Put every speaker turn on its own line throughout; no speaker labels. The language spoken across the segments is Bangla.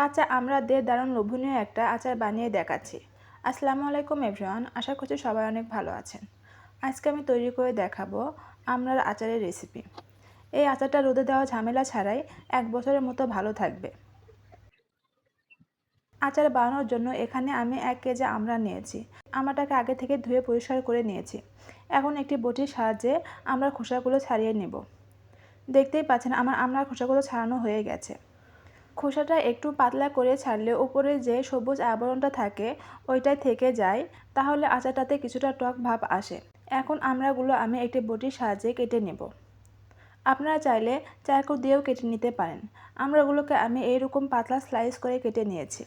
কাঁচা আমড়া দিয়ে দারুণ লোভনীয় একটা আচার বানিয়ে দেখাচ্ছি। আসসালামু আলাইকুম এভরিওয়ান, আশা করছি সবাই অনেক ভালো আছেন। আজকে আমি তৈরি করে দেখাবো আমড়ার আচারের রেসিপি। এই আচারটা রোদে দেওয়া ঝামেলা ছাড়াই 1 বছরের মতো ভালো থাকবে। আচার বানানোর জন্য এখানে আমি 1 কেজি আমড়া নিয়েছি। আমড়াটাকে আগে থেকে ধুয়ে পরিষ্কার করে নিয়েছি। এখন একটি বটির সাহায্যে আমড়ার খোসাগুলো ছাড়িয়ে নেব। দেখতেই পাচ্ছেন আমার আমড়ার খোসাগুলো ছাড়ানো হয়ে গেছে। খোসাটা একটু পাতলা করে ছাড়লে উপরে যে সবুজ আবরণটা থাকে ওইটাই থেকে যায়, তাহলে আচারটাতে কিছুটা টক ভাব আসে। এখন আমড়াগুলো আমি একটি বটির সাহায্যে কেটে নেব। আপনারা চাইলে চাকু দিয়েও কেটে নিতে পারেন। আমড়াগুলোকে আমি এইরকম পাতলা স্লাইস করে কেটে নিয়েছি।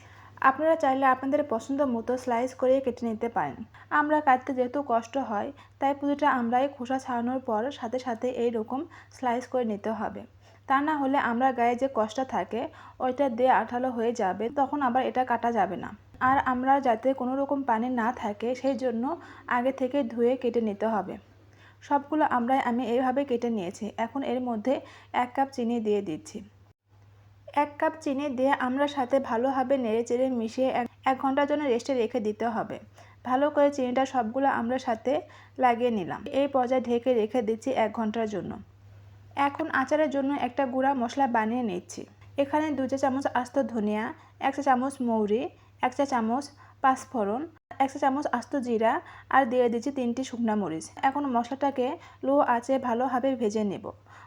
আপনারা চাইলে আপনাদের পছন্দ মতো স্লাইস করে কেটে নিতে পারেন। আমড়া কাটতে যেহেতু কষ্ট হয়, তাই প্রতিটা আমড়াই খোসা ছাড়ানোর পর সাথে সাথে এইরকম স্লাইস করে নিতে হবে। তা না হলে আমড়ার গায়ে যে কষটা থাকে ওইটা দিয়ে আঠালো হয়ে যাবে, তখন আবার এটা কাটা যাবে না। আর আমড়ার যাতে কোনো রকম পানি না থাকে সেই জন্য আগে থেকে ধুয়ে কেটে নিতে হবে। সবগুলো আমড়াই আমি এইভাবে কেটে নিয়েছি। এখন এর মধ্যে 1 কাপ চিনি দিয়ে দিচ্ছি। 1 কাপ চিনি দিয়ে আমড়ার সাথে ভালোভাবে নেড়েচেড়ে মিশিয়ে 1 ঘন্টার জন্য রেস্টে রেখে দিতে হবে। ভালো করে চিনিটা সবগুলো আমড়ার সাথে লাগিয়ে নিলাম। এই পর্যায়ে ঢেকে রেখে দিচ্ছি 1 ঘন্টার জন্য। এখন আচারের জন্য একটা গুঁড়া মশলা বানিয়ে নিচ্ছি। এখানে 2 চা চামচ আস্ত ধনিয়া, 1 চা চামচ মৌরি, 1 চা চামচ পাঁচফোড়ন, 1 চা চামচ আস্ত জিরা আর দিয়ে দিচ্ছি 3টি শুকনা মরিচ। এখন মশলাটাকে লো আঁচে ভালোভাবে ভেজে নেব।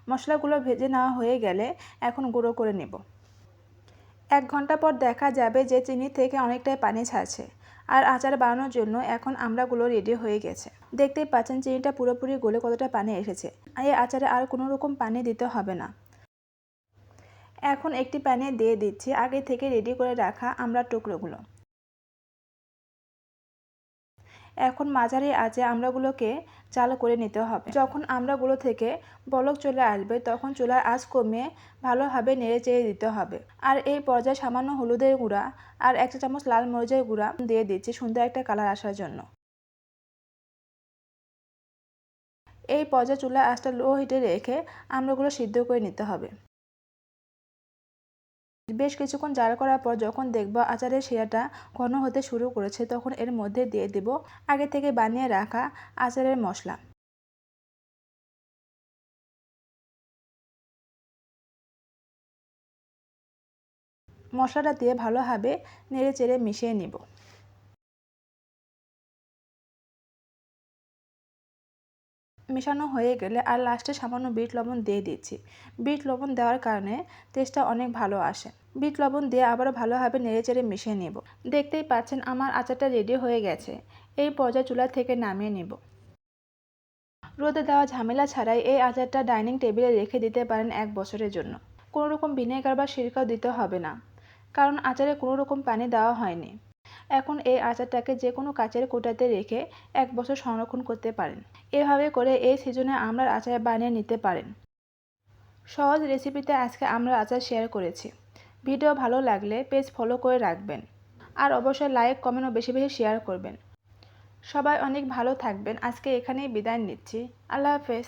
মশলাগুলো ভেজে নেওয়া হয়ে গেলে এখন গুঁড়ো করে নেব। 1 ঘন্টা পর দেখা যাবে যে চিনি থেকে অনেকটাই পানি ছাড়ছে। আর আচার বানানোর জন্য এখন আমড়াগুলো রেডি হয়ে গেছে। দেখতেই পাচ্ছেন চিনিটা পুরোপুরি গলে কতটা পানি এসেছে। এই আচারে আর কোনো রকম পানি দিতে হবে না। এখন একটি প্যানে দিয়ে দিচ্ছি আগে থেকে রেডি করে রাখা আমড়ার টুকরোগুলো। এখন মাঝারি আঁচে আমড়াগুলোকে জাল করে নিতে হবে। যখন আমড়াগুলো থেকে বলক চলে আসবে তখন চুলার আঁচ কমিয়ে ভালোভাবে নেড়ে চেড়ে দিতে হবে। আর এই পর্যায়ে সামান্য হলুদের গুঁড়া আর 1 চা চামচ লাল মরিচের গুঁড়া দিয়ে দিচ্ছি সুন্দর একটা কালার আসার জন্য। এই পর্যায়ে চুলার আঁচটা লো হিটে রেখে আমড়াগুলো সিদ্ধ করে নিতে হবে। বেশ কিছুক্ষণ জাল করার পর যখন দেখব আচারের শিরাটা ঘন হতে শুরু করেছে, তখন এর মধ্যে দিয়ে দেব আগে থেকে বানিয়ে রাখা আচারের মশলা। মশলাটা দিয়ে ভালোভাবে নেড়ে চেড়ে মিশিয়ে নিব। মেশানো হয়ে গেলে আর লাস্টে সামান্য বিট লবণ দিয়ে দিচ্ছি। বিট লবণ দেওয়ার কারণে টেস্টটা অনেক ভালো আসে। বিট লবণ দিয়ে আবারও ভালোভাবে নেড়েচেড়ে মিশিয়ে নেব। দেখতেই পাচ্ছেন আমার আচারটা রেডি হয়ে গেছে। এই পর্যায়ে চুলা থেকে নামিয়ে নেব। রোদে দেওয়া ঝামেলা ছাড়াই এই আচারটা ডাইনিং টেবিলে রেখে দিতে পারেন 1 বছরের জন্য। কোনো রকম ভিনেগার বা সিরকাও দিতে হবে না, কারণ আচারে কোনো রকম পানি দেওয়া হয়নি। এখন এই আচারটাকে যে কোনো কাচের কৌটাতে রেখে 1 বছর সংরক্ষণ করতে পারেন। এভাবে করে এই সিজনে আমড়ার আচার বানিয়ে নিতে পারেন। সহজ রেসিপিতে আজকে আমড়ার আচার শেয়ার করেছি। ভিডিও ভালো লাগলে পেজ ফলো করে রাখবেন। আর অবশ্যই লাইক, কমেন্ট ও বেশি বেশি শেয়ার করবেন। সবাই অনেক ভালো থাকবেন। আজকে এখানেই বিদায় নিচ্ছি। আল্লাহ হাফেজ।